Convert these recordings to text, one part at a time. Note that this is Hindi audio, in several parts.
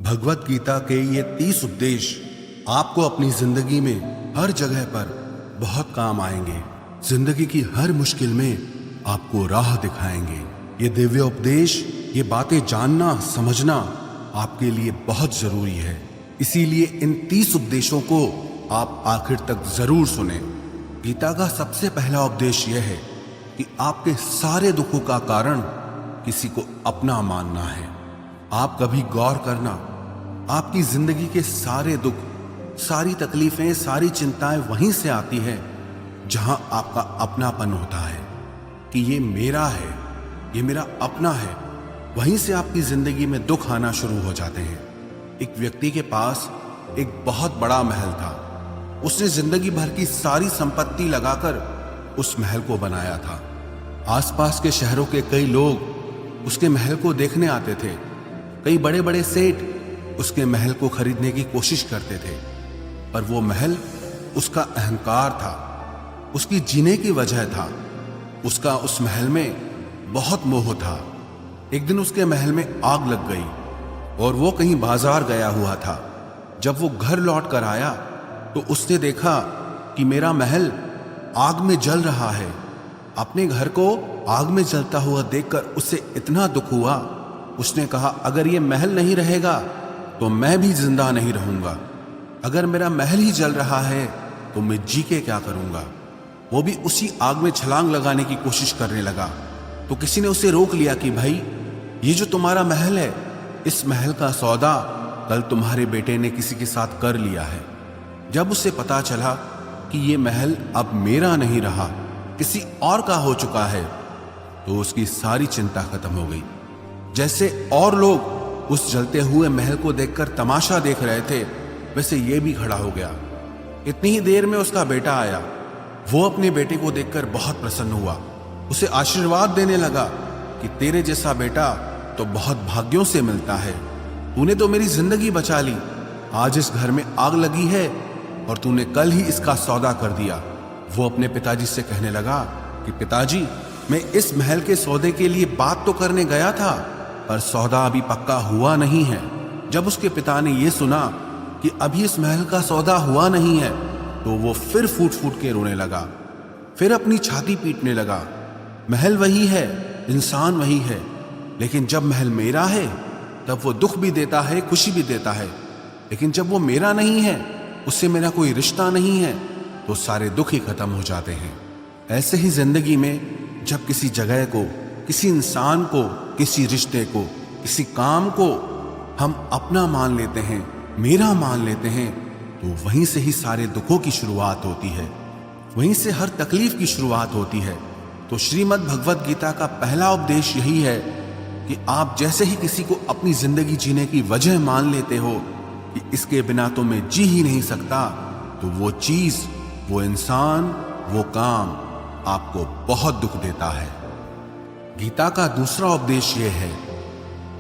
भगवत गीता के ये 30 उपदेश आपको अपनी जिंदगी में हर जगह पर बहुत काम आएंगे। जिंदगी की हर मुश्किल में आपको राह दिखाएंगे। ये दिव्य उपदेश, ये बातें जानना समझना आपके लिए बहुत जरूरी है। इसीलिए इन 30 उपदेशों को आप आखिर तक जरूर सुने। गीता का सबसे पहला उपदेश यह है कि आपके सारे दुखों का कारण किसी को अपना मानना है। आप कभी गौर करना, आपकी जिंदगी के सारे दुख, सारी तकलीफें, सारी चिंताएं वहीं से आती है जहां आपका अपनापन होता है कि ये मेरा है, ये मेरा अपना है। वहीं से आपकी जिंदगी में दुख आना शुरू हो जाते हैं। एक व्यक्ति के पास एक बहुत बड़ा महल था। उसने जिंदगी भर की सारी संपत्ति लगाकर उस महल को बनाया था। आसपास के शहरों के कई लोग उसके महल को देखने आते थे। कई बड़े बड़े सेठ उसके महल को खरीदने की कोशिश करते थे, पर वो महल उसका अहंकार था, उसकी जीने की वजह था। उसका उस महल में बहुत मोह था। एक दिन उसके महल में आग लग गई और वो कहीं बाजार गया हुआ था। जब वो घर लौट कर आया तो उसने देखा कि मेरा महल आग में जल रहा है। अपने घर को आग में जलता हुआ देखकर उसे इतना दुख हुआ। उसने कहा, अगर ये महल नहीं रहेगा तो मैं भी जिंदा नहीं रहूंगा। अगर मेरा महल ही जल रहा है तो मैं जी के क्या करूंगा। वो भी उसी आग में छलांग लगाने की कोशिश करने लगा तो किसी ने उसे रोक लिया कि भाई, ये जो तुम्हारा महल है, इस महल का सौदा कल तुम्हारे बेटे ने किसी के साथ कर लिया है। जब उसे पता चला कि ये महल अब मेरा नहीं रहा, किसी और का हो चुका है, तो उसकी सारी चिंता खत्म हो गई। जैसे और लोग उस जलते हुए महल को देखकर तमाशा देख रहे थे, वैसे ये भी खड़ा हो गया। इतनी ही देर में उसका बेटा आया। वो अपने बेटे को देखकर बहुत प्रसन्न हुआ। उसे आशीर्वाद देने लगा कि तेरे जैसा बेटा तो बहुत भाग्यों से मिलता है। तूने तो मेरी जिंदगी बचा ली। आज इस घर में आग लगी है और तूने कल ही इसका सौदा कर दिया। वो अपने पिताजी से कहने लगा कि पिताजी, मैं इस महल के सौदे के लिए बात तो करने गया था, पर सौदा अभी पक्का हुआ नहीं है। जब उसके पिता ने यह सुना कि अभी इस महल का सौदा हुआ नहीं है, तो वो फिर फूट फूट के रोने लगा, फिर अपनी छाती पीटने लगा। महल वही है, इंसान वही है, लेकिन जब महल मेरा है तब वो दुख भी देता है, खुशी भी देता है। लेकिन जब वो मेरा नहीं है, उससे मेरा कोई रिश्ता नहीं है, तो सारे दुख ही खत्म हो जाते हैं। ऐसे ही जिंदगी में जब किसी जगह को, किसी इंसान को, किसी रिश्ते को, किसी काम को हम अपना मान लेते हैं, मेरा मान लेते हैं, तो वहीं से ही सारे दुखों की शुरुआत होती है, वहीं से हर तकलीफ की शुरुआत होती है। तो श्रीमद् भगवत गीता का पहला उपदेश यही है कि आप जैसे ही किसी को अपनी जिंदगी जीने की वजह मान लेते हो कि इसके बिना तो मैं जी ही नहीं सकता, तो वो चीज, वो इंसान, वो काम आपको बहुत दुख देता है। गीता का दूसरा उपदेश यह है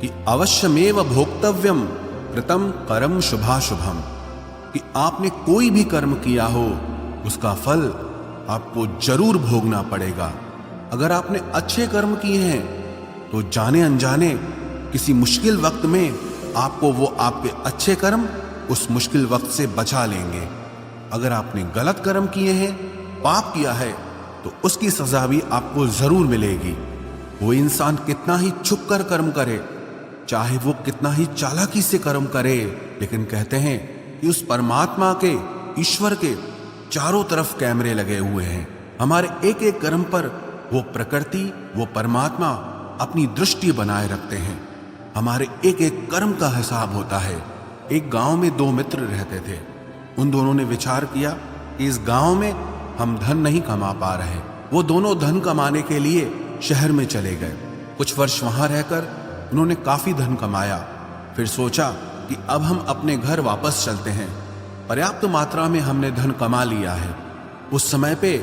कि अवश्यमेव भोक्तव्यम कृतम कर्म शुभाशुभम, कि आपने कोई भी कर्म किया हो उसका फल आपको जरूर भोगना पड़ेगा। अगर आपने अच्छे कर्म किए हैं तो जाने अनजाने किसी मुश्किल वक्त में आपको वो आपके अच्छे कर्म उस मुश्किल वक्त से बचा लेंगे। अगर आपने गलत कर्म किए हैं, पाप किया है, तो उसकी सजा भी आपको जरूर मिलेगी। वो इंसान कितना ही छुप कर कर्म करे, चाहे वो कितना ही चालाकी से कर्म करे, लेकिन कहते हैं कि उस परमात्मा के, ईश्वर के चारों तरफ कैमरे लगे हुए हैं। हमारे एक एक कर्म पर वो प्रकृति, वो परमात्मा अपनी दृष्टि बनाए रखते हैं। हमारे एक एक कर्म का हिसाब होता है। एक गांव में दो मित्र रहते थे। उन दोनों ने विचार किया कि इस गांव में हम धन नहीं कमा पा रहे। वो दोनों धन कमाने के लिए शहर में चले गए। कुछ वर्ष वहां रहकर उन्होंने काफी धन कमाया। फिर सोचा कि अब हम अपने घर वापस चलते हैं। पर्याप्त मात्रा में हमने धन कमा लिया है। उस समय पे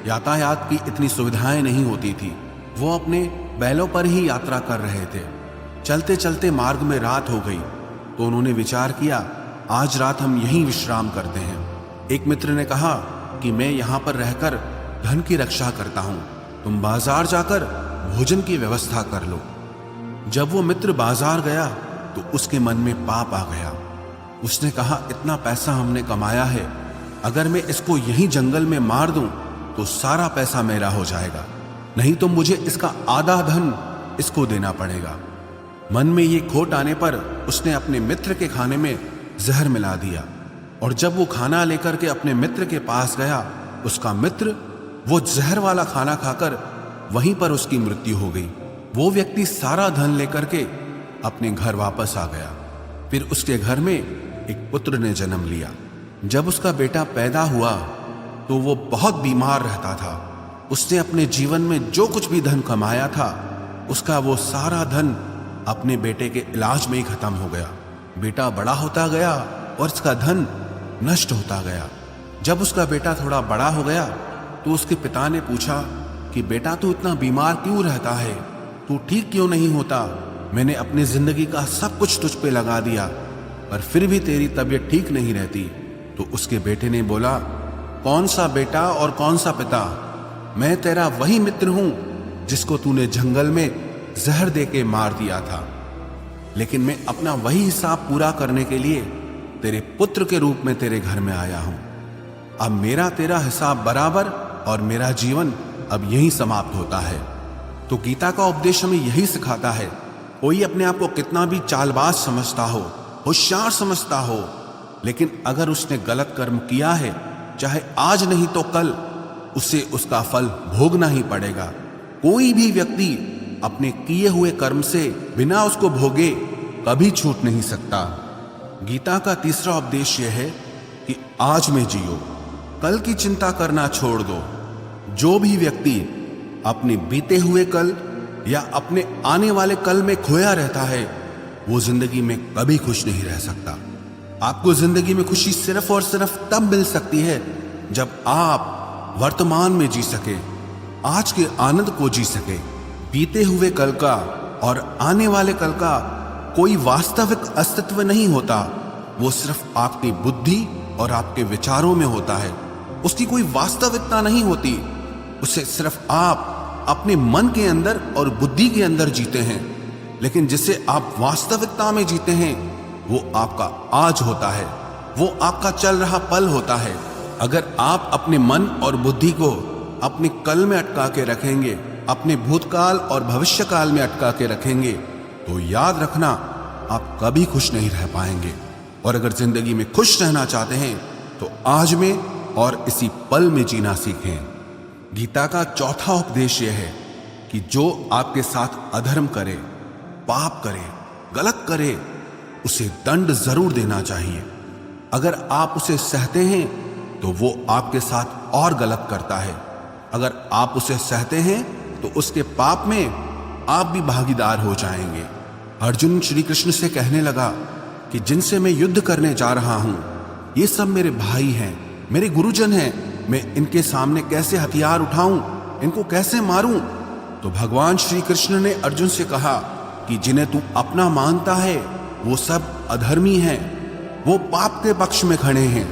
यातायात की इतनी सुविधाएं नहीं होती थी। वो अपने बैलों पर ही यात्रा कर रहे थे। चलते चलते मार्ग में रात हो गई तो उन्होंने विचार किया, आज रात हम यहीं विश्राम करते हैं। एक मित्र ने कहा कि मैं यहाँ पर रहकर धन की रक्षा करता हूँ, तुम बाजार जाकर भोजन की व्यवस्था कर लो। जब वो मित्र बाजार गया तो उसके मन में पाप आ गया। उसने कहा, इतना पैसा हमने कमाया है, अगर मैं इसको यहीं जंगल में मार दूं तो सारा पैसा मेरा हो जाएगा, नहीं तो मुझे इसका आधा धन इसको देना पड़ेगा। मन में ये खोट आने पर उसने अपने मित्र के खाने में जहर मिला दिया, और जब वो खाना लेकर के अपने मित्र के पास गया, उसका मित्र वो जहर वाला खाना खाकर वहीं पर उसकी मृत्यु हो गई। वो व्यक्ति सारा धन लेकर के अपने घर वापस आ गया। फिर उसके घर में एक पुत्र ने जन्म लिया। जब उसका बेटा पैदा हुआ तो वो बहुत बीमार रहता था। उसने अपने जीवन में जो कुछ भी धन कमाया था, उसका वो सारा धन अपने बेटे के इलाज में ही खत्म हो गया। बेटा बड़ा होता गया और उसका धन नष्ट होता गया। जब उसका बेटा थोड़ा बड़ा हो गया तो उसके पिता ने पूछा कि बेटा, तू इतना बीमार क्यों रहता है, तू ठीक क्यों नहीं होता? मैंने अपनी जिंदगी का सब कुछ तुझ पे लगा दिया, पर फिर भी तेरी तबीयत ठीक नहीं रहती। तो उसके बेटे ने बोला, कौन सा बेटा और कौन सा पिता? मैं तेरा वही मित्र हूं जिसको तूने जंगल में जहर देके मार दिया था, लेकिन मैं अपना वही हिसाब पूरा करने के लिए तेरे पुत्र के रूप में तेरे घर में आया हूं। अब मेरा तेरा हिसाब बराबर और मेरा जीवन अब यही समाप्त होता है। तो गीता का उपदेश हमें यही सिखाता है, कोई अपने आप को कितना भी चालबाज समझता हो, होशियार समझता हो, लेकिन अगर उसने गलत कर्म किया है, चाहे आज नहीं तो कल उसे उसका फल भोगना ही पड़ेगा। कोई भी व्यक्ति अपने किए हुए कर्म से बिना उसको भोगे कभी छूट नहीं सकता। गीता का तीसरा उपदेश यह है कि आज में जियो, कल की चिंता करना छोड़ दो। जो भी व्यक्ति अपने बीते हुए कल या अपने आने वाले कल में खोया रहता है, वो जिंदगी में कभी खुश नहीं रह सकता। आपको जिंदगी में खुशी सिर्फ और सिर्फ तब मिल सकती है जब आप वर्तमान में जी सके, आज के आनंद को जी सके। बीते हुए कल का और आने वाले कल का कोई वास्तविक अस्तित्व नहीं होता, वो सिर्फ आपकी बुद्धि और आपके विचारों में होता है। उसकी कोई वास्तविकता नहीं होती, उसे सिर्फ आप अपने मन के अंदर और बुद्धि के अंदर जीते हैं। लेकिन जिसे आप वास्तविकता में जीते हैं, वो आपका आज होता है, वो आपका चल रहा पल होता है। अगर आप अपने मन और बुद्धि को अपने कल में अटका के रखेंगे, अपने भूतकाल और भविष्यकाल में अटका के रखेंगे, तो याद रखना आप कभी खुश नहीं रह पाएंगे। और अगर जिंदगी में खुश रहना चाहते हैं तो आज में और इसी पल में जीना सीखें। गीता का चौथा उपदेश यह है कि जो आपके साथ अधर्म करे, पाप करे, गलत करे, उसे दंड जरूर देना चाहिए। अगर आप उसे सहते हैं तो वो आपके साथ और गलत करता है। अगर आप उसे सहते हैं तो उसके पाप में आप भी भागीदार हो जाएंगे। अर्जुन श्री कृष्ण से कहने लगा कि जिनसे मैं युद्ध करने जा रहा हूं, ये सब मेरे भाई हैं, मेरे गुरुजन हैं, मैं इनके सामने कैसे हथियार उठाऊं, इनको कैसे मारूं? तो भगवान श्री कृष्ण ने अर्जुन से कहा कि जिन्हें तू अपना मानता है वो सब अधर्मी हैं, वो पाप के पक्ष में खड़े हैं,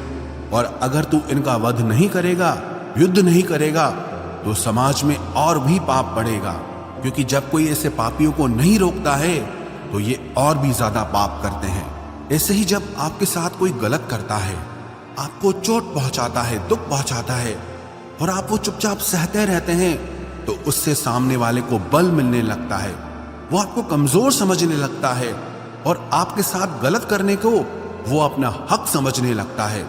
और अगर तू इनका वध नहीं करेगा, युद्ध नहीं करेगा, तो समाज में और भी पाप बढ़ेगा। क्योंकि जब कोई ऐसे पापियों को नहीं रोकता है तो ये और भी ज्यादा पाप करते हैं। ऐसे ही जब आपके साथ कोई गलत करता है, आपको चोट पहुंचाता है, दुख पहुंचाता है, और आप वो चुपचाप सहते रहते हैं, तो उससे सामने वाले को बल मिलने लगता है, वो आपको कमजोर समझने लगता है, और आपके साथ गलत करने को वो अपना हक समझने लगता है।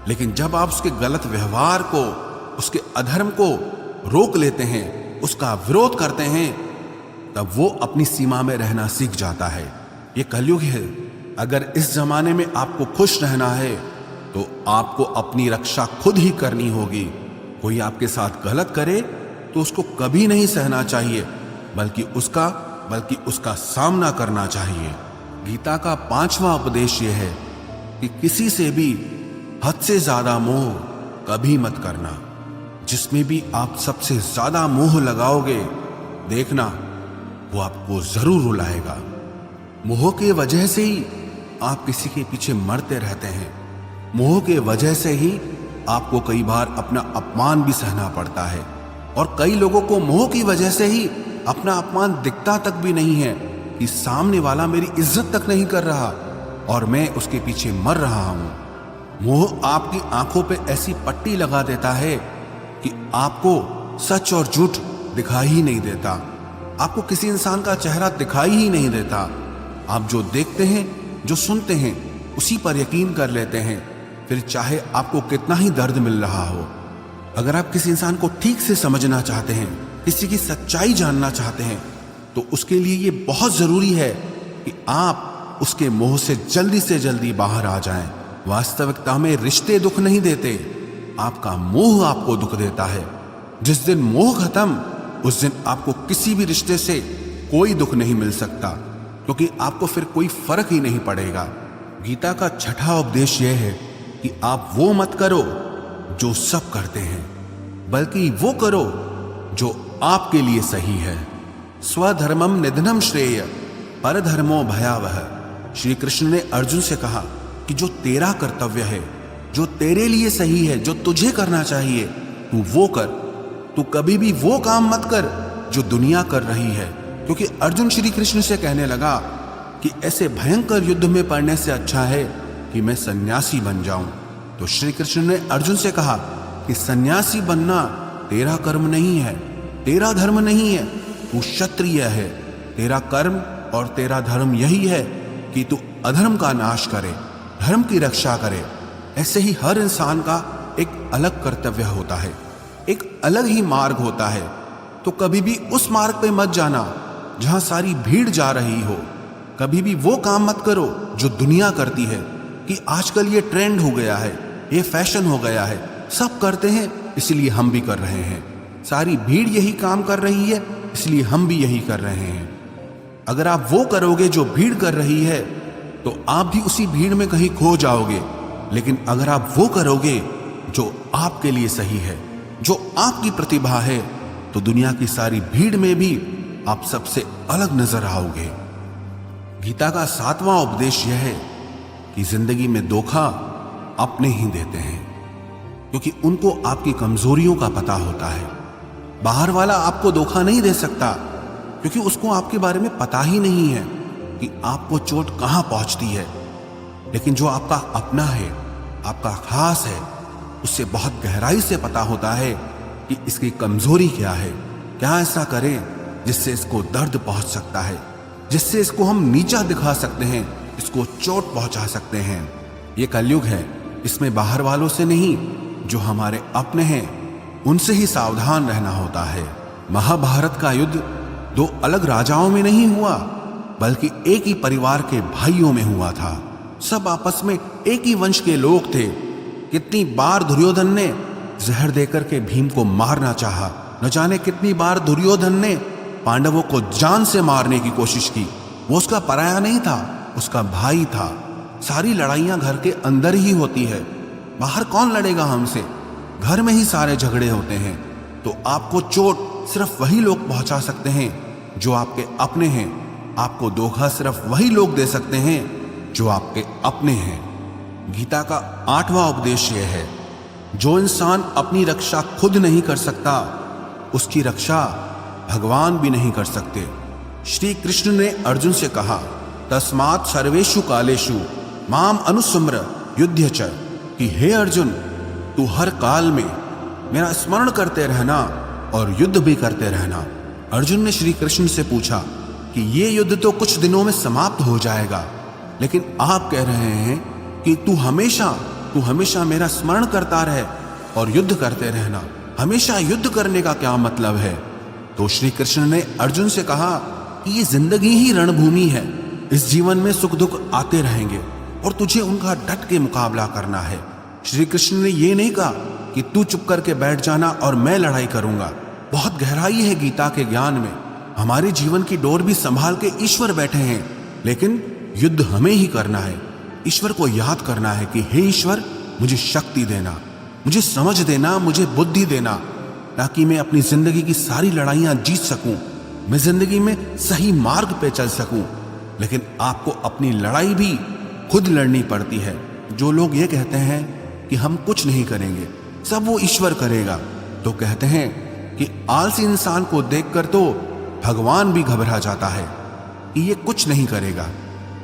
लेकिन जब आप उसके गलत व्यवहार को, उसके अधर्म को रोक लेते हैं, उसका विरोध करते हैं, तब वो अपनी सीमा में रहना सीख जाता है। ये कलयुग है। अगर इस जमाने में आपको खुश रहना है तो आपको अपनी रक्षा खुद ही करनी होगी। कोई आपके साथ गलत करे तो उसको कभी नहीं सहना चाहिए, बल्कि उसका सामना करना चाहिए। गीता का पांचवा उपदेश यह है कि किसी से भी हद से ज्यादा मोह कभी मत करना। जिसमें भी आप सबसे ज्यादा मोह लगाओगे, देखना वो आपको जरूर रुलाएगा। मोह के वजह से ही आप किसी के पीछे मरते रहते हैं। मोह के वजह से ही आपको कई बार अपना अपमान भी सहना पड़ता है, और कई लोगों को मोह की वजह से ही अपना अपमान दिखता तक भी नहीं है कि सामने वाला मेरी इज्जत तक नहीं कर रहा और मैं उसके पीछे मर रहा हूं। मोह आपकी आंखों पे ऐसी पट्टी लगा देता है कि आपको सच और झूठ दिखाई ही नहीं देता, आपको किसी इंसान का चेहरा दिखाई ही नहीं देता। आप जो देखते हैं, जो सुनते हैं, उसी पर यकीन कर लेते हैं, फिर चाहे आपको कितना ही दर्द मिल रहा हो। अगर आप किसी इंसान को ठीक से समझना चाहते हैं, किसी की सच्चाई जानना चाहते हैं, तो उसके लिए ये बहुत जरूरी है कि आप उसके मोह से जल्दी बाहर आ जाएं। वास्तविकता में रिश्ते दुख नहीं देते, आपका मोह आपको दुख देता है। जिस दिन मोह खत्म, उस दिन आपको किसी भी रिश्ते से कोई दुख नहीं मिल सकता, क्योंकि आपको फिर कोई फर्क ही नहीं पड़ेगा। गीता का छठा उपदेश यह है कि आप वो मत करो जो सब करते हैं, बल्कि वो करो जो आपके लिए सही है। स्वधर्मम निधनम श्रेय परधर्मो भयावह। श्री कृष्ण ने अर्जुन से कहा कि जो तेरा कर्तव्य है, जो तेरे लिए सही है, जो तुझे करना चाहिए, तू वो कर। तू कभी भी वो काम मत कर जो दुनिया कर रही है, क्योंकि अर्जुन श्री कृष्ण से कहने लगा कि ऐसे भयंकर युद्ध में पड़ने से अच्छा है कि मैं सन्यासी बन जाऊं। तो श्री कृष्ण ने अर्जुन से कहा कि सन्यासी बनना तेरा कर्म नहीं है, तेरा धर्म नहीं है, तू क्षत्रिय है। तेरा कर्म और तेरा धर्म यही है कि तू अधर्म का नाश करे, धर्म की रक्षा करे। ऐसे ही हर इंसान का एक अलग कर्तव्य होता है, एक अलग ही मार्ग होता है। तो कभी भी उस मार्ग पे मत जाना जहां सारी भीड़ जा रही हो। कभी भी वो काम मत करो जो दुनिया करती है, कि आजकल ये ट्रेंड हो गया है, ये फैशन हो गया है, सब करते हैं इसलिए हम भी कर रहे हैं। सारी भीड़ यही काम कर रही है इसलिए हम भी यही कर रहे हैं। अगर आप वो करोगे जो भीड़ कर रही है, तो आप भी उसी भीड़ में कहीं खो जाओगे। लेकिन अगर आप वो करोगे जो आपके लिए सही है, जो आपकी प्रतिभा है, तो दुनिया की सारी भीड़ में भी आप सबसे अलग नजर आओगे। गीता का 7वां उपदेश यह है कि जिंदगी में धोखा अपने ही देते हैं, क्योंकि उनको आपकी कमजोरियों का पता होता है। बाहर वाला आपको धोखा नहीं दे सकता, क्योंकि उसको आपके बारे में पता ही नहीं है कि आपको चोट कहां पहुंचती है। लेकिन जो आपका अपना है, आपका खास है, उससे बहुत गहराई से पता होता है कि इसकी कमजोरी क्या है, क्या ऐसा करें जिससे इसको दर्द पहुंच सकता है, जिससे इसको हम नीचा दिखा सकते हैं, इसको चोट पहुंचा सकते हैं। ये कलयुग है, इसमें बाहर वालों से नहीं, जो हमारे अपने हैं उनसे ही सावधान रहना होता है। महाभारत का युद्ध दो अलग राजाओं में नहीं हुआ, बल्कि एक ही परिवार के भाइयों में हुआ था। सब आपस में एक ही वंश के लोग थे। कितनी बार दुर्योधन ने जहर देकर के भीम को मारना चाहा, न जाने कितनी बार दुर्योधन ने पांडवों को जान से मारने की कोशिश की। वो उसका पराया नहीं था, उसका भाई था। सारी लड़ाइयां घर के अंदर ही होती है, बाहर कौन लड़ेगा हमसे? घर में ही सारे झगड़े होते हैं। तो आपको चोट सिर्फ वही लोग पहुंचा सकते हैं जो आपके अपने हैं। आपको धोखा सिर्फ वही लोग दे सकते हैं जो आपके अपने हैं। गीता का 8वां उपदेश यह है, जो इंसान अपनी रक्षा खुद नहीं कर सकता, उसकी रक्षा भगवान भी नहीं कर सकते। श्री कृष्ण ने अर्जुन से कहा, तस्मात् सर्वेषु कालेषु माम अनुस्मर युध्य च, कि हे अर्जुन, तू हर काल में मेरा स्मरण करते रहना और युद्ध भी करते रहना। अर्जुन ने श्री कृष्ण से पूछा कि ये युद्ध तो कुछ दिनों में समाप्त हो जाएगा, लेकिन आप कह रहे हैं कि तू हमेशा मेरा स्मरण करता रहे और युद्ध करते रहना। हमेशा युद्ध करने का क्या मतलब है? तो श्री कृष्ण ने अर्जुन से कहा कि ये जिंदगी ही रणभूमि है। इस जीवन में सुख दुख आते रहेंगे और तुझे उनका डट के मुकाबला करना है। श्री कृष्ण ने ये नहीं कहा कि तू चुप करके बैठ जाना और मैं लड़ाई करूंगा। बहुत गहराई है गीता के ज्ञान में। हमारे जीवन की डोर भी संभाल के ईश्वर बैठे हैं, लेकिन युद्ध हमें ही करना है। ईश्वर को याद करना है कि हे ईश्वर, मुझे शक्ति देना, मुझे समझ देना, मुझे बुद्धि देना, ताकि मैं अपनी जिंदगी की सारी लड़ाइयां जीत सकूं, मैं जिंदगी में सही मार्ग पे चल सकूं। लेकिन आपको अपनी लड़ाई भी खुद लड़नी पड़ती है। जो लोग ये कहते हैं कि हम कुछ नहीं करेंगे, सब वो ईश्वर करेगा, तो कहते हैं कि आलसी इंसान को देखकर तो भगवान भी घबरा जाता है। कि ये कुछ नहीं करेगा।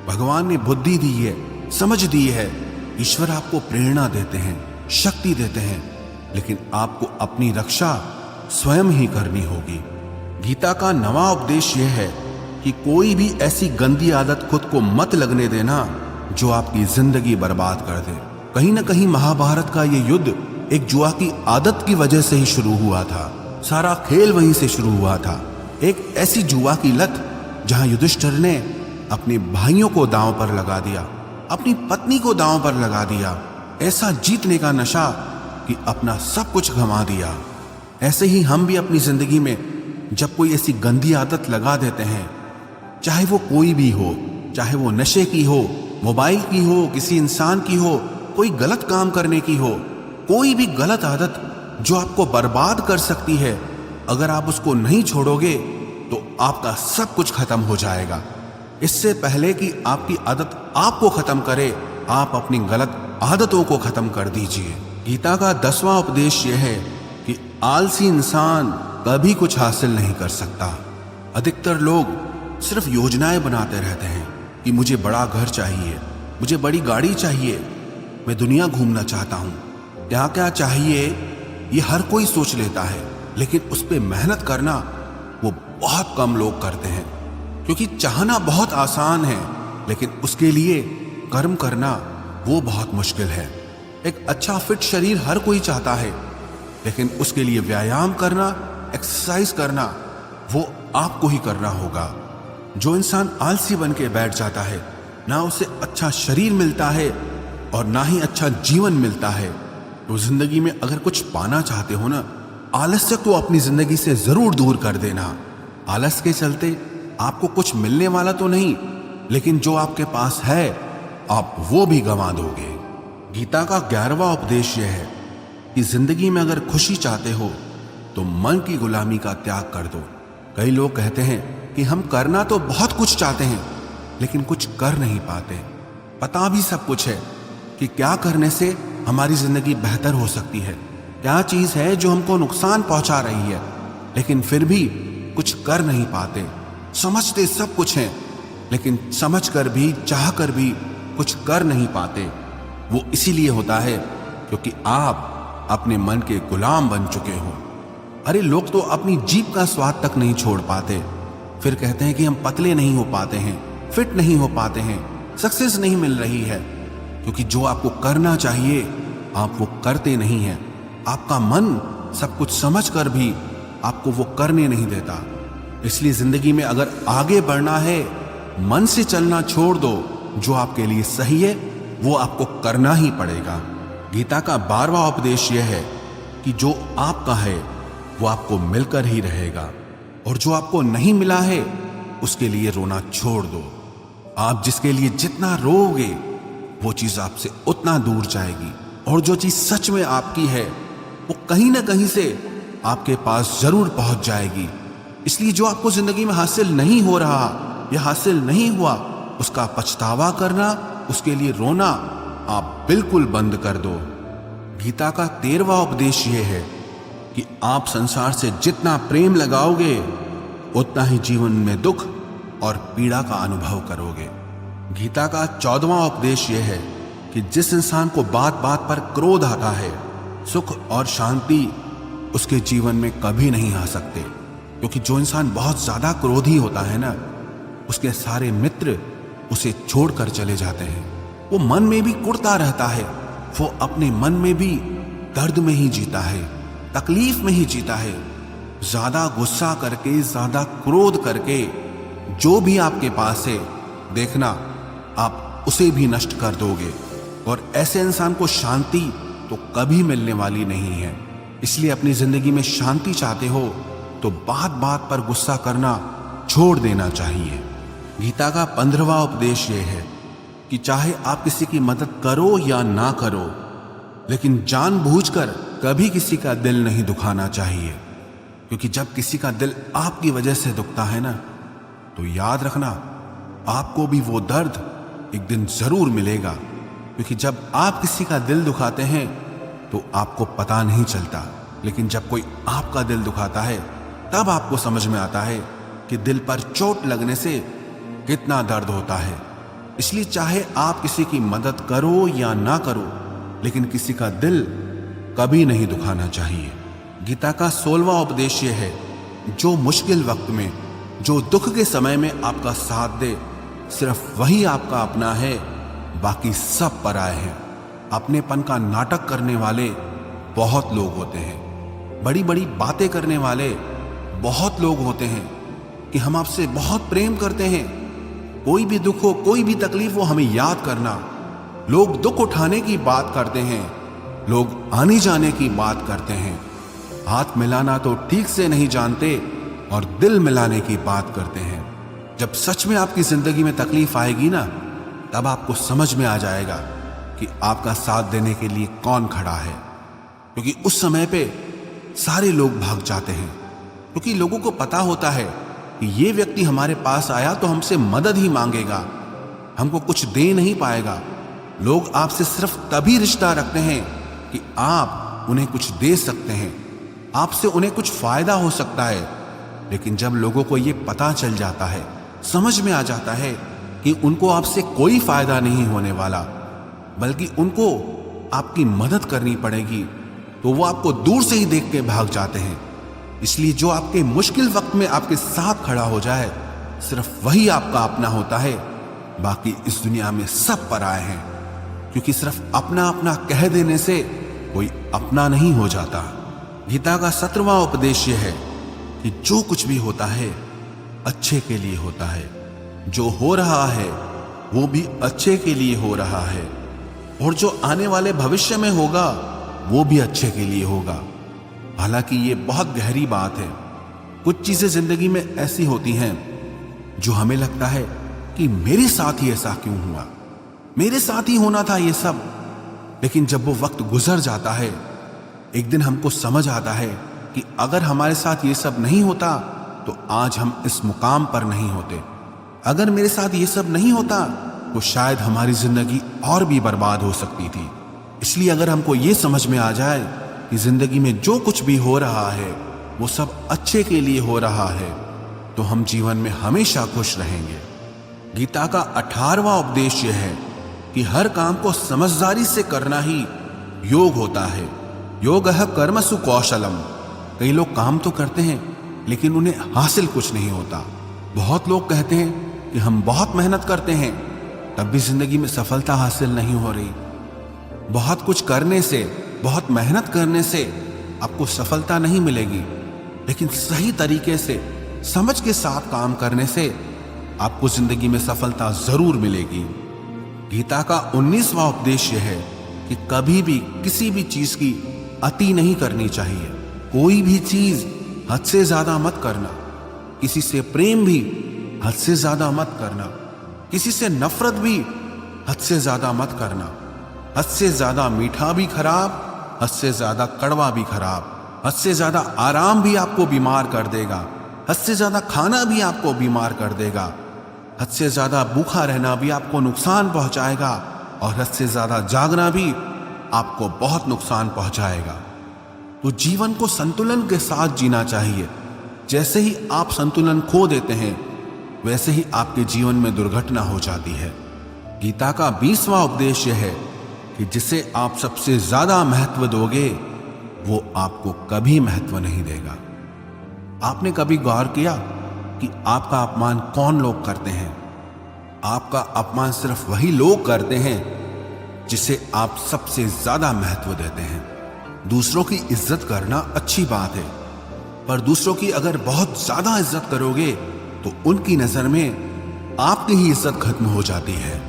भगवान ने बुद्धि दी है, समझ दी है। ईश्वर आपको प्रेरणा देते हैं, शक्ति देते हैं, लेकिन आपको अपनी रक्षा स्वयं ही करनी होगी। गीता का नवा उपदेश यह है कि कोई भी ऐसी गंदी आदत खुद को मत लगने देना जो आपकी जिंदगी बर्बाद कर दे। कहीं ना कहीं महाभारत का ये युद्ध एक जुआ की आदत की वजह से ही शुरू हुआ था। सारा खेल वहीं से शुरू हुआ था। एक ऐसी जुआ की लत जहां युधिष्ठिर ने अपने भाइयों को दांव पर लगा दिया, अपनी पत्नी को दांव पर लगा दिया। ऐसा जीतने का नशा कि अपना सब कुछ गंवा दिया। ऐसे ही हम भी अपनी जिंदगी में जब कोई ऐसी गंदी आदत लगा देते हैं, चाहे वो कोई भी हो, चाहे वो नशे की हो, मोबाइल की हो, किसी इंसान की हो, कोई गलत काम करने की हो, कोई भी गलत आदत जो आपको बर्बाद कर सकती है, अगर आप उसको नहीं छोड़ोगे तो आपका सब कुछ खत्म हो जाएगा। इससे पहले कि आपकी आदत आपको खत्म करे, आप अपनी गलत आदतों को खत्म कर दीजिए। गीता का 10वां उपदेश यह है कि आलसी इंसान कभी कुछ हासिल नहीं कर सकता। अधिकतर लोग सिर्फ योजनाएं बनाते रहते हैं कि मुझे बड़ा घर चाहिए, मुझे बड़ी गाड़ी चाहिए, मैं दुनिया घूमना चाहता हूं। क्या क्या चाहिए ये हर कोई सोच लेता है, लेकिन उस पर मेहनत करना वो बहुत कम लोग करते हैं। क्योंकि चाहना बहुत आसान है, लेकिन उसके लिए कर्म करना वो बहुत मुश्किल है। एक अच्छा फिट शरीर हर कोई चाहता है, लेकिन उसके लिए व्यायाम करना, एक्सरसाइज करना वो आपको ही करना होगा। जो इंसान आलसी बन के बैठ जाता है, ना उसे अच्छा शरीर मिलता है और ना ही अच्छा जीवन मिलता है। तो जिंदगी में अगर कुछ पाना चाहते हो ना, आलस्य को अपनी जिंदगी से जरूर दूर कर देना। आलस के चलते आपको कुछ मिलने वाला तो नहीं, लेकिन जो आपके पास है आप वो भी गंवा दोगे। गीता का 11वां उपदेश यह है कि जिंदगी में अगर खुशी चाहते हो तो मन की गुलामी का त्याग कर दो। कई लोग कहते हैं कि हम करना तो बहुत कुछ चाहते हैं, लेकिन कुछ कर नहीं पाते। पता भी सब कुछ है कि क्या करने से हमारी जिंदगी बेहतर हो सकती है, क्या चीज है जो हमको नुकसान पहुंचा रही है, लेकिन फिर भी कुछ कर नहीं पाते। समझते सब कुछ हैं, लेकिन समझ कर भी, चाह कर भी कुछ कर नहीं पाते। वो इसीलिए होता है क्योंकि आप अपने मन के गुलाम बन चुके हो। अरे लोग तो अपनी जीभ का स्वाद तक नहीं छोड़ पाते, फिर कहते हैं कि हम पतले नहीं हो पाते हैं, फिट नहीं हो पाते हैं, सक्सेस नहीं मिल रही है। क्योंकि जो आपको करना चाहिए आप वो करते नहीं हैं। आपका मन सब कुछ समझ कर भी आपको वो करने नहीं देता। इसलिए जिंदगी में अगर आगे बढ़ना है, मन से चलना छोड़ दो। जो आपके लिए सही है वो आपको करना ही पड़ेगा। गीता का 12वां उपदेश यह है कि जो आपका है वो आपको मिलकर ही रहेगा, और जो आपको नहीं मिला है उसके लिए रोना छोड़ दो। आप जिसके लिए जितना रोओगे वो चीज आपसे उतना दूर जाएगी, और जो चीज सच में आपकी है वो कहीं ना कहीं से आपके पास जरूर पहुंच जाएगी। इसलिए जो आपको जिंदगी में हासिल नहीं हो रहा या हासिल नहीं हुआ, उसका पछतावा करना, उसके लिए रोना आप बिल्कुल बंद कर दो। गीता का 13वां उपदेश यह है कि आप संसार से जितना प्रेम लगाओगे उतना ही जीवन में दुख और पीड़ा का अनुभव करोगे। गीता का 14वां उपदेश यह है कि जिस इंसान को बात बात पर क्रोध आता है, सुख और शांति उसके जीवन में कभी नहीं आ सकते। क्योंकि जो इंसान बहुत ज्यादा क्रोधी होता है ना, उसके सारे मित्र उसे छोड़कर चले जाते हैं। वो मन में भी कुढ़ता रहता है, वो अपने मन में भी दर्द में ही जीता है, तकलीफ में ही जीता है। ज्यादा गुस्सा करके, ज्यादा क्रोध करके जो भी आपके पास है, देखना आप उसे भी नष्ट कर दोगे। और ऐसे इंसान को शांति तो कभी मिलने वाली नहीं है। इसलिए अपनी जिंदगी में शांति चाहते हो तो बात बात पर गुस्सा करना छोड़ देना चाहिए। गीता का 15वां उपदेश यह है कि चाहे आप किसी की मदद करो या ना करो, लेकिन जानबूझकर कभी किसी का दिल नहीं दुखाना चाहिए। क्योंकि जब किसी का दिल आपकी वजह से दुखता है ना, तो याद रखना आपको भी वो दर्द एक दिन जरूर मिलेगा। क्योंकि जब आप किसी का दिल दुखाते हैं तो आपको पता नहीं चलता, लेकिन जब कोई आपका दिल दुखाता है तब आपको समझ में आता है कि दिल पर चोट लगने से कितना दर्द होता है। इसलिए चाहे आप किसी की मदद करो या ना करो, लेकिन किसी का दिल कभी नहीं दुखाना चाहिए। गीता का 16वां उपदेश यह है, जो मुश्किल वक्त में, जो दुख के समय में आपका साथ दे, सिर्फ वही आपका अपना है, बाकी सब पराए हैं। अपनेपन का नाटक करने वाले बहुत लोग होते हैं, बड़ी बड़ी बातें करने वाले बहुत लोग होते हैं कि हम आपसे बहुत प्रेम करते हैं, कोई भी दुख हो, कोई भी तकलीफ हो, हमें याद करना। लोग दुख उठाने की बात करते हैं, लोग आने जाने की बात करते हैं, हाथ मिलाना तो ठीक से नहीं जानते और दिल मिलाने की बात करते हैं। जब सच में आपकी जिंदगी में तकलीफ आएगी ना, तब आपको समझ में आ जाएगा कि आपका साथ देने के लिए कौन खड़ा है। क्योंकि उस समय पे सारे लोग भाग जाते हैं, क्योंकि लोगों को पता होता है कि ये व्यक्ति हमारे पास आया तो हमसे मदद ही मांगेगा, हमको कुछ दे नहीं पाएगा। लोग आपसे सिर्फ तभी रिश्ता रखते हैं कि आप उन्हें कुछ दे सकते हैं, आपसे उन्हें कुछ फायदा हो सकता है। लेकिन जब लोगों को ये पता चल जाता है, समझ में आ जाता है कि उनको आपसे कोई फायदा नहीं होने वाला, बल्कि उनको आपकी मदद करनी पड़ेगी, तो वो आपको दूर से ही देख के भाग जाते हैं। इसलिए जो आपके मुश्किल वक्त में आपके साथ खड़ा हो जाए, सिर्फ वही आपका अपना होता है, बाकी इस दुनिया में सब पराए हैं। क्योंकि सिर्फ अपना अपना कह देने से कोई अपना नहीं हो जाता। गीता का 17वां उपदेश यह है कि जो कुछ भी होता है अच्छे के लिए होता है, जो हो रहा है वो भी अच्छे के लिए हो रहा है, और जो आने वाले भविष्य में होगा वो भी अच्छे के लिए होगा। हालांकि ये बहुत गहरी बात है। कुछ चीजें जिंदगी में ऐसी होती हैं जो हमें लगता है कि मेरे साथ ही ऐसा क्यों हुआ, मेरे साथ ही होना था ये सब। लेकिन जब वो वक्त गुजर जाता है, एक दिन हमको समझ आता है कि अगर हमारे साथ ये सब नहीं होता तो आज हम इस मुकाम पर नहीं होते। अगर मेरे साथ ये सब नहीं होता तो शायद हमारी जिंदगी और भी बर्बाद हो सकती थी। इसलिए अगर हमको ये समझ में आ जाए कि जिंदगी में जो कुछ भी हो रहा है वो सब अच्छे के लिए हो रहा है, तो हम जीवन में हमेशा खुश रहेंगे। गीता का 18वां उपदेश यह है कि हर काम को समझदारी से करना ही योग होता है। योगः कर्मसु कौशलम। कई लोग काम तो करते हैं लेकिन उन्हें हासिल कुछ नहीं होता। बहुत लोग कहते हैं कि हम बहुत मेहनत करते हैं, तब भी जिंदगी में सफलता हासिल नहीं हो रही। बहुत कुछ करने से, बहुत मेहनत करने से आपको सफलता नहीं मिलेगी, लेकिन सही तरीके से, समझ के साथ काम करने से आपको जिंदगी में सफलता जरूर मिलेगी। गीता का 19वां उपदेश यह है कि कभी भी किसी भी चीज की अति नहीं करनी चाहिए। कोई भी चीज हद से ज्यादा मत करना। किसी से प्रेम भी हद से ज्यादा मत करना। किसी से नफरत भी हद से ज्यादा मत करना। हद से ज्यादा मीठा भी खराब, हद से ज्यादा कड़वा भी खराब। हद से ज्यादा आराम भी आपको बीमार कर देगा, हद से ज्यादा खाना भी आपको बीमार कर देगा। हद से ज्यादा भूखा रहना भी आपको नुकसान पहुंचाएगा, और हद से ज्यादा जागना भी आपको बहुत नुकसान पहुंचाएगा। तो जीवन को संतुलन के साथ जीना चाहिए। जैसे ही आप संतुलन खो देते हैं, वैसे ही आपके जीवन में दुर्घटना हो जाती है। गीता का 20वां उपदेश यह है कि जिसे आप सबसे ज्यादा महत्व दोगे, वो आपको कभी महत्व नहीं देगा। आपने कभी गौर किया कि आपका अपमान कौन लोग करते हैं? आपका अपमान सिर्फ वही लोग करते हैं जिसे आप सबसे ज्यादा महत्व देते हैं। दूसरों की इज्जत करना अच्छी बात है, पर दूसरों की अगर बहुत ज्यादा इज्जत करोगे तो उनकी नजर में आपकी ही इज्जत खत्म हो जाती है।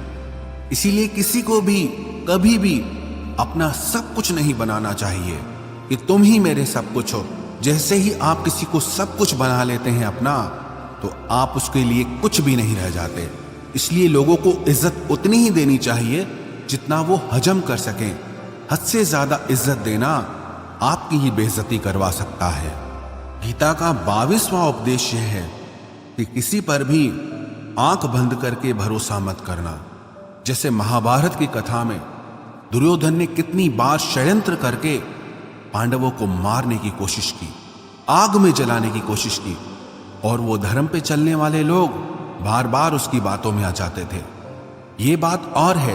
इसीलिए किसी को भी कभी भी अपना सब कुछ नहीं बनाना चाहिए कि तुम ही मेरे सब कुछ हो। जैसे ही आप किसी को सब कुछ बना लेते हैं अपना, तो आप उसके लिए कुछ भी नहीं रह जाते। इसलिए लोगों को इज्जत उतनी ही देनी चाहिए जितना वो हजम कर सकें। हद से ज्यादा इज्जत देना आपकी ही बेइज्जती करवा सकता है। गीता का 22वां उपदेश यह है कि किसी पर भी आंख बंद करके भरोसा मत करना। जैसे महाभारत की कथा में दुर्योधन ने कितनी बार षड्यंत्र करके पांडवों को मारने की कोशिश की, आग में जलाने की कोशिश की, और वो धर्म पे चलने वाले लोग बार बार उसकी बातों में आ जाते थे। ये बात और है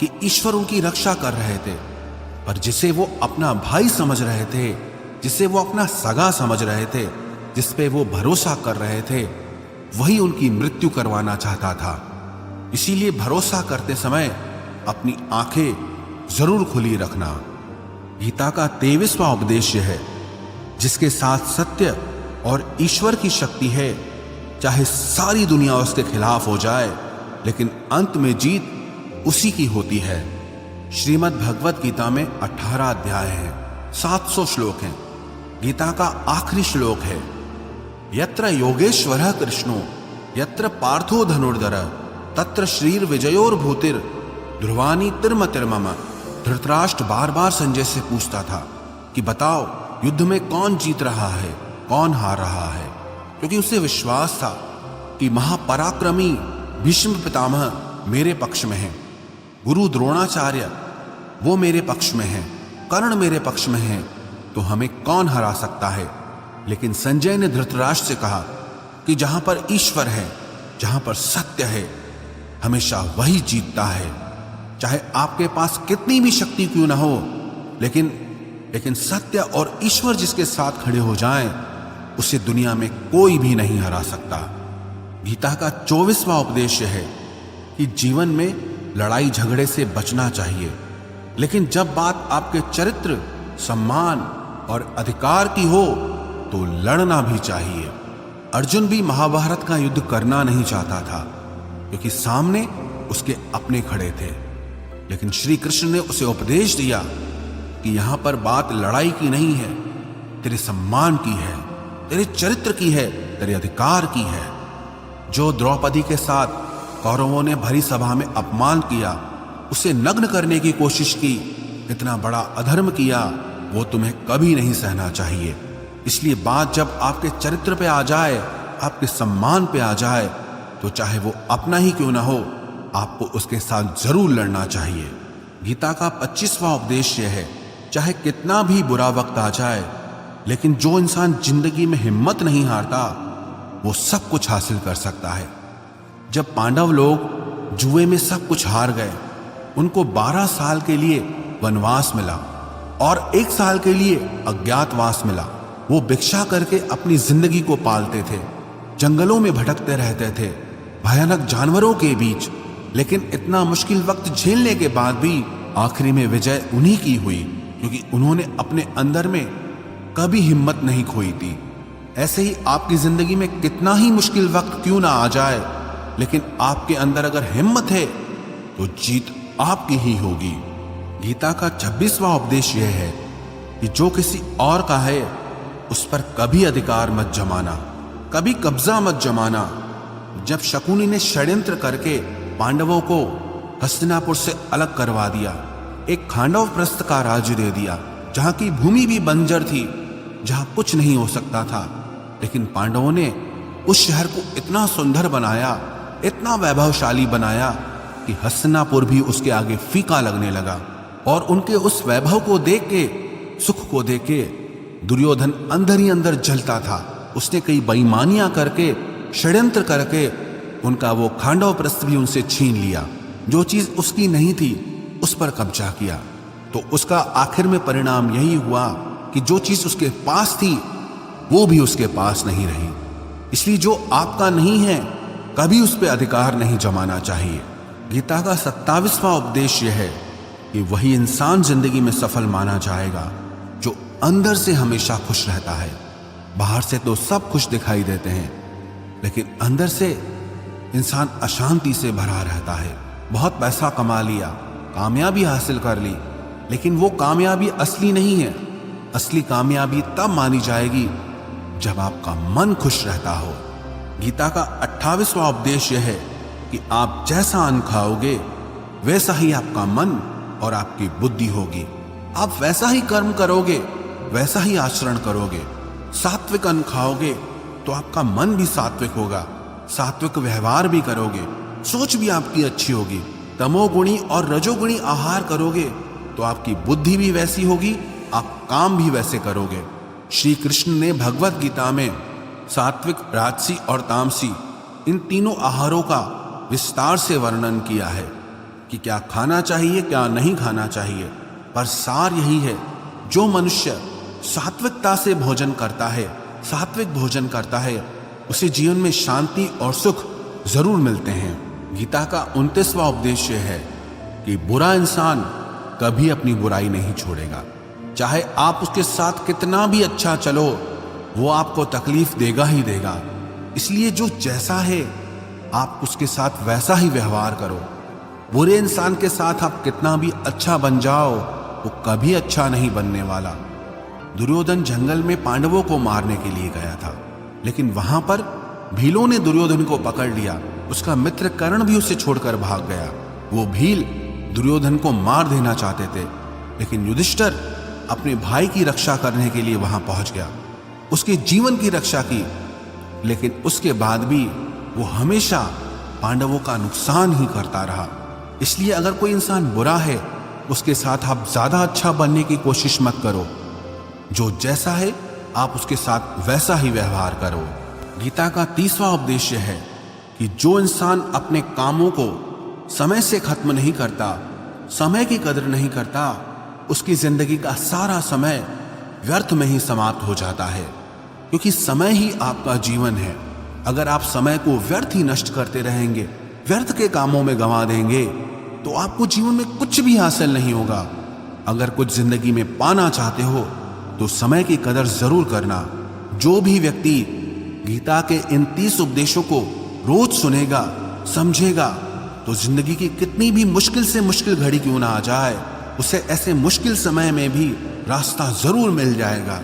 कि ईश्वर उनकी रक्षा कर रहे थे, पर जिसे वो अपना भाई समझ रहे थे, जिसे वो अपना सगा समझ रहे थे, जिस पे वो भरोसा कर रहे थे, वही उनकी मृत्यु करवाना चाहता था। इसीलिए भरोसा करते समय अपनी आंखें जरूर खुली रखना। गीता का 23वां उपदेश है, जिसके साथ सत्य और ईश्वर की शक्ति है, चाहे सारी दुनिया उसके खिलाफ हो जाए, लेकिन अंत में जीत उसी की होती है। श्रीमद् भगवत गीता में 18 अध्याय हैं, 700 श्लोक हैं। गीता का आखिरी श्लोक है, यत्र योगेश्वरः कृष्णो यत्र पार्थो धनुर्धर तत्र श्रीर विजयोर भूतिर ध्रुवानी तिर्म तिर्मम। धृतराष्ट्र बार बार संजय से पूछता था कि बताओ युद्ध में कौन जीत रहा है, कौन हार रहा है, क्योंकि उसे विश्वास था कि महापराक्रमी भीष्म पितामह मेरे पक्ष में हैं, गुरु द्रोणाचार्य वो मेरे पक्ष में हैं, कर्ण मेरे पक्ष में हैं, तो हमें कौन हरा सकता है। लेकिन संजय ने धृतराष्ट्र से कहा कि जहां पर ईश्वर है, जहां पर सत्य है, हमेशा वही जीतता है। चाहे आपके पास कितनी भी शक्ति क्यों ना हो, लेकिन सत्य और ईश्वर जिसके साथ खड़े हो जाएं, उसे दुनिया में कोई भी नहीं हरा सकता। गीता का 24वां उपदेश है कि जीवन में लड़ाई झगड़े से बचना चाहिए, लेकिन जब बात आपके चरित्र, सम्मान और अधिकार की हो तो लड़ना भी चाहिए। अर्जुन भी महाभारत का युद्ध करना नहीं चाहता था, क्योंकि सामने उसके अपने खड़े थे, लेकिन श्री कृष्ण ने उसे उपदेश दिया कि यहां पर बात लड़ाई की नहीं है, तेरे सम्मान की है, तेरे चरित्र की है, तेरे अधिकार की है। जो द्रौपदी के साथ कौरवों ने भरी सभा में अपमान किया, उसे नग्न करने की कोशिश की, इतना बड़ा अधर्म किया, वो तुम्हें कभी नहीं सहना चाहिए। इसलिए बात जब आपके चरित्र पे आ जाए, आपके सम्मान पे आ जाए, तो चाहे वो अपना ही क्यों ना हो, आपको उसके साथ जरूर लड़ना चाहिए। गीता का 25वां उपदेश यह है, चाहे कितना भी बुरा वक्त आ जाए, लेकिन जो इंसान जिंदगी में हिम्मत नहीं हारता, वो सब कुछ हासिल कर सकता है। जब पांडव लोग जुए में सब कुछ हार गए, उनको 12 साल के लिए वनवास मिला और 1 साल के लिए अज्ञातवास मिला। वो भिक्षा करके अपनी जिंदगी को पालते थे, जंगलों में भटकते रहते थे, भयानक जानवरों के बीच, लेकिन इतना मुश्किल वक्त झेलने के बाद भी आखिरी में विजय उन्हीं की हुई, क्योंकि उन्होंने अपने अंदर में कभी हिम्मत नहीं खोई थी। ऐसे ही आपकी जिंदगी में कितना ही मुश्किल वक्त क्यों ना आ जाए, लेकिन आपके अंदर अगर हिम्मत है तो जीत आपकी ही होगी। गीता का 26वां उपदेश यह है कि जो किसी और का है उस पर कभी अधिकार मत जमाना, कभी कब्जा मत जमाना। जब शकुनी ने षड्यंत्र करके पांडवों को हस्तिनापुर से अलग करवा दिया, एक खांडव प्रस्थ का राज्य दे दिया, जहां की भूमि भी बंजर थी, जहां कुछ नहीं हो सकता था, लेकिन पांडवों ने उस शहर को इतना सुंदर बनाया, इतना वैभवशाली बनाया कि हस्तिनापुर भी उसके आगे फीका लगने लगा। और उनके उस वैभव को देख के, सुख को देख के दुर्योधन अंदर ही अंदर जलता था। उसने कई बेईमानियां करके, षड्यंत्र करके उनका वो खांडव प्रस्थ भी उनसे छीन लिया। जो चीज उसकी नहीं थी उस पर कब्जा किया। तो उसका आखिर में परिणाम यही हुआ कि जो चीज उसके पास थी वो भी उसके पास नहीं रही। इसलिए जो आपका नहीं है कभी उस पर अधिकार नहीं जमाना चाहिए। गीता का 27वां उपदेश यह है कि वही इंसान जिंदगी में सफल माना जाएगा जो अंदर से हमेशा खुश रहता है। बाहर से तो सब खुश दिखाई देते हैं, लेकिन अंदर से इंसान अशांति से भरा रहता है। बहुत पैसा कमा लिया, कामयाबी हासिल कर ली, लेकिन वो कामयाबी असली नहीं है। असली कामयाबी तब मानी जाएगी जब आपका मन खुश रहता हो। गीता का 28वां उपदेश यह है कि आप जैसा अन्न खाओगे वैसा ही आपका मन और आपकी बुद्धि होगी। आप वैसा ही कर्म करोगे, वैसा ही आचरण करोगे। सात्विक अन्न खाओगे तो आपका मन भी सात्विक होगा, सात्विक व्यवहार भी करोगे, सोच भी आपकी अच्छी होगी। तमोगुणी और रजोगुणी आहार करोगे तो आपकी बुद्धि भी वैसी होगी, आप काम भी वैसे करोगे। श्री कृष्ण ने भगवत गीता में सात्विक, राजसी और तामसी इन तीनों आहारों का विस्तार से वर्णन किया है कि क्या खाना चाहिए, क्या नहीं खाना चाहिए। पर सार यही है, जो मनुष्य सात्विकता से भोजन करता है, सात्विक भोजन करता है, उसे जीवन में शांति और सुख जरूर मिलते हैं। गीता का 29वां उपदेश है कि बुरा इंसान कभी अपनी बुराई नहीं छोड़ेगा। चाहे आप उसके साथ कितना भी अच्छा चलो, वो आपको तकलीफ देगा ही देगा। इसलिए जो जैसा है आप उसके साथ वैसा ही व्यवहार करो। बुरे इंसान के साथ आप कितना भी अच्छा बन जाओ, वो कभी अच्छा नहीं बनने वाला। दुर्योधन जंगल में पांडवों को मारने के लिए गया था, लेकिन वहां पर भीलों ने दुर्योधन को पकड़ लिया। उसका मित्र कर्ण भी उसे छोड़कर भाग गया। वो भील दुर्योधन को मार देना चाहते थे, लेकिन युधिष्ठिर अपने भाई की रक्षा करने के लिए वहां पहुंच गया, उसके जीवन की रक्षा की। लेकिन उसके बाद भी वो हमेशा पांडवों का नुकसान ही करता रहा। इसलिए अगर कोई इंसान बुरा है, उसके साथ आप ज्यादा अच्छा बनने की कोशिश मत करो। जो जैसा है आप उसके साथ वैसा ही व्यवहार करो। गीता का 30वां उपदेश है कि जो इंसान अपने कामों को समय से खत्म नहीं करता, समय की कदर नहीं करता, उसकी जिंदगी का सारा समय व्यर्थ में ही समाप्त हो जाता है। क्योंकि समय ही आपका जीवन है। अगर आप समय को व्यर्थ ही नष्ट करते रहेंगे, व्यर्थ के कामों में गंवा देंगे, तो आपको जीवन में कुछ भी हासिल नहीं होगा। अगर कुछ जिंदगी में पाना चाहते हो तो समय की कदर जरूर करना। जो भी व्यक्ति गीता के इन 30 उपदेशों को रोज सुनेगा, समझेगा, तो जिंदगी की कितनी भी मुश्किल से मुश्किल घड़ी क्यों ना आ जाए, उसे ऐसे मुश्किल समय में भी रास्ता जरूर मिल जाएगा।